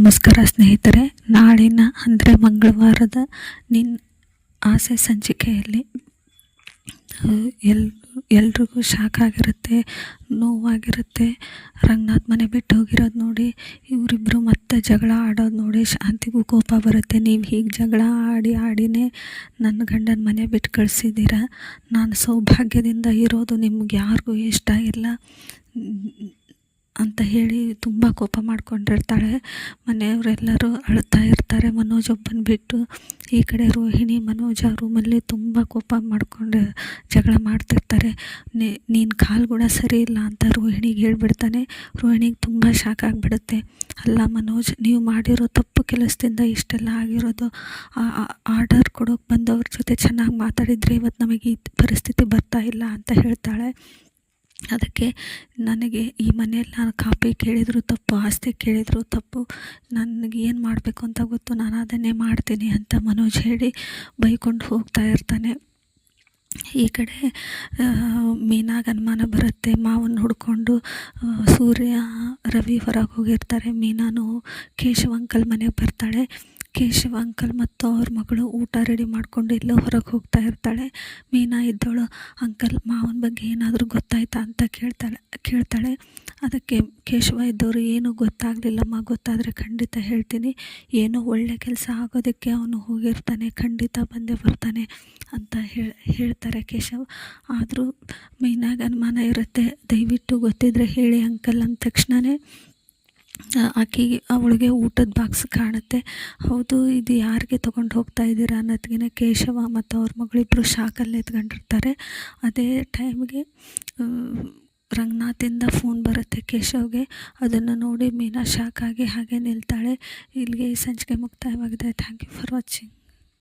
ನಮಸ್ಕಾರ ಸ್ನೇಹಿತರೆ. ನಾಳಿನ ಅಂದರೆ ಮಂಗಳವಾರದ ನಿನ್ನ ಆಸೆ ಸಂಚಿಕೆಯಲ್ಲಿ ಎಲ್ರಿಗೂ ಶಾಕ್ ಆಗಿರುತ್ತೆ, ನೋವಾಗಿರುತ್ತೆ. ರಂಗನಾಥ್ ಮನೆ ಬಿಟ್ಟು ಹೋಗಿರೋದು ನೋಡಿ, ಇವರಿಬ್ಬರು ಮತ್ತೆ ಜಗಳ ಆಡೋದು ನೋಡಿ ಶಾಂತಿಗೂ ಕೋಪ ಬರುತ್ತೆ. ನೀವು ಹೀಗೆ ಜಗಳ ಆಡಿನೇ ನನ್ನ ಗಂಡನ ಮನೆ ಬಿಟ್ಟು ಕಳಿಸಿದ್ದೀರ. ನಾನು ಸೌಭಾಗ್ಯದಿಂದ ಇರೋದು ನಿಮ್ಗೆ ಯಾರಿಗೂ ಇಷ್ಟ ಇಲ್ಲ ಅಂತ ಹೇಳಿ ತುಂಬ ಕೋಪ ಮಾಡ್ಕೊಂಡಿರ್ತಾಳೆ. ಮನೆಯವರೆಲ್ಲರೂ ಅಳ್ತಾ ಇರ್ತಾರೆ ಮನೋಜ್ ಒಬ್ಬನ ಬಿಟ್ಟು. ಈ ಕಡೆ ರೋಹಿಣಿ ಮನೋಜ ರೂಮಲ್ಲಿ ತುಂಬ ಕೋಪ ಮಾಡ್ಕೊಂಡು ಜಗಳ ಮಾಡ್ತಿರ್ತಾರೆ. ನೀನು ಕಾಲು ಕೂಡ ಸರಿ ಇಲ್ಲ ಅಂತ ರೋಹಿಣಿಗೆ ಹೇಳ್ಬಿಡ್ತಾನೆ. ರೋಹಿಣಿಗೆ ತುಂಬ ಶಾಕ್ ಆಗಿಬಿಡುತ್ತೆ. ಅಲ್ಲ ಮನೋಜ್, ನೀವು ಮಾಡಿರೋ ತಪ್ಪು ಕೆಲಸದಿಂದ ಇಷ್ಟೆಲ್ಲ ಆಗಿರೋದು. ಆರ್ಡರ್ ಕೊಡೋಕೆ ಬಂದವ್ರ ಜೊತೆ ಚೆನ್ನಾಗಿ ಮಾತಾಡಿದರೆ ಇವತ್ತು ನಮಗೆ ಈ ಪರಿಸ್ಥಿತಿ ಬರ್ತಾ ಇಲ್ಲ ಅಂತ ಹೇಳ್ತಾಳೆ. ಅದಕ್ಕೆ ನನಗೆ ಈ ಮನೆಯಲ್ಲಿ ನಾನು ಕಾಪಿ ಕೇಳಿದರೂ ತಪ್ಪು, ಆಸ್ತಿ ಕೇಳಿದರೂ ತಪ್ಪು, ನನಗೆ ಏನು ಮಾಡಬೇಕು ಅಂತ ಗೊತ್ತು, ನಾನು ಅದನ್ನೇ ಮಾಡ್ತೀನಿ ಅಂತ ಮನೋಜ್ ಹೇಳಿ ಬೈಕೊಂಡು ಹೋಗ್ತಾ ಇರ್ತಾನೆ. ಈ ಕಡೆ ಮೀನಾಗೆ ಅನುಮಾನ ಬರುತ್ತೆ. ಮಾವನ್ನ ಹುಡ್ಕೊಂಡು ಸೂರ್ಯ ರವಿ ಹೊರಗೆ ಹೋಗಿರ್ತಾರೆ. ಮೀನಾನು ಕೇಶವ ಅಂಕಲ್ ಮನೆಗೆ ಬರ್ತಾಳೆ. ಕೇಶವ ಅಂಕಲ್ ಮತ್ತು ಅವ್ರ ಮಗಳು ಊಟ ರೆಡಿ ಮಾಡಿಕೊಂಡು ಎಲ್ಲೋ ಹೊರಗೆ ಹೋಗ್ತಾ ಇರ್ತಾಳೆ. ಮೀನಾ ಇದ್ದವಳು, ಅಂಕಲ್ ಮಾವನ ಬಗ್ಗೆ ಏನಾದರೂ ಗೊತ್ತಾಯ್ತಾ ಅಂತ ಕೇಳ್ತಾಳೆ. ಅದಕ್ಕೆ ಕೇಶವ ಇದ್ದವರು, ಏನೂ ಗೊತ್ತಾಗಲಿಲ್ಲಮ್ಮ, ಗೊತ್ತಾದರೆ ಖಂಡಿತ ಹೇಳ್ತೀನಿ. ಏನೋ ಒಳ್ಳೆ ಕೆಲಸ ಆಗೋದಕ್ಕೆ ಅವನು ಹೋಗಿರ್ತಾನೆ, ಖಂಡಿತ ಬಂದೇ ಬರ್ತಾನೆ ಅಂತ ಹೇಳ್ತಾರೆ ಕೇಶವ್. ಆದರೂ ಮೀನಾಗೆ ಅನುಮಾನ ಇರುತ್ತೆ. ದಯವಿಟ್ಟು ಗೊತ್ತಿದ್ದರೆ ಹೇಳಿ ಅಂಕಲ್ ಅಂದ ತಕ್ಷಣವೇ ಅವಳಿಗೆ ಊಟದ ಬಾಕ್ಸ್ ಕಾಣುತ್ತೆ. ಹೌದು, ಇದು ಯಾರಿಗೆ ತೊಗೊಂಡು ಹೋಗ್ತಾ ಇದ್ದೀರಾ ಅನ್ನೋದ್ಕಿಂತ ಕೇಶವ ಮತ್ತು ಅವ್ರ ಮಗಳಿಬ್ಬರು ಶಾಕಲ್ಲಿ ಎತ್ಕೊಂಡಿರ್ತಾರೆ. ಅದೇ ಟೈಮ್ಗೆ ರಂಗನಾಥಿಂದ ಫೋನ್ ಬರುತ್ತೆ ಕೇಶವ್ಗೆ. ಅದನ್ನು ನೋಡಿ ಮೀನಾ ಶಾಕ್ ಆಗಿ ಹಾಗೆ ನಿಲ್ತಾಳೆ. ಇಲ್ಲಿಗೆ ಈ ಸಂಚಿಕೆ ಮುಕ್ತಾಯವಾಗಿದೆ. Thank you for watching.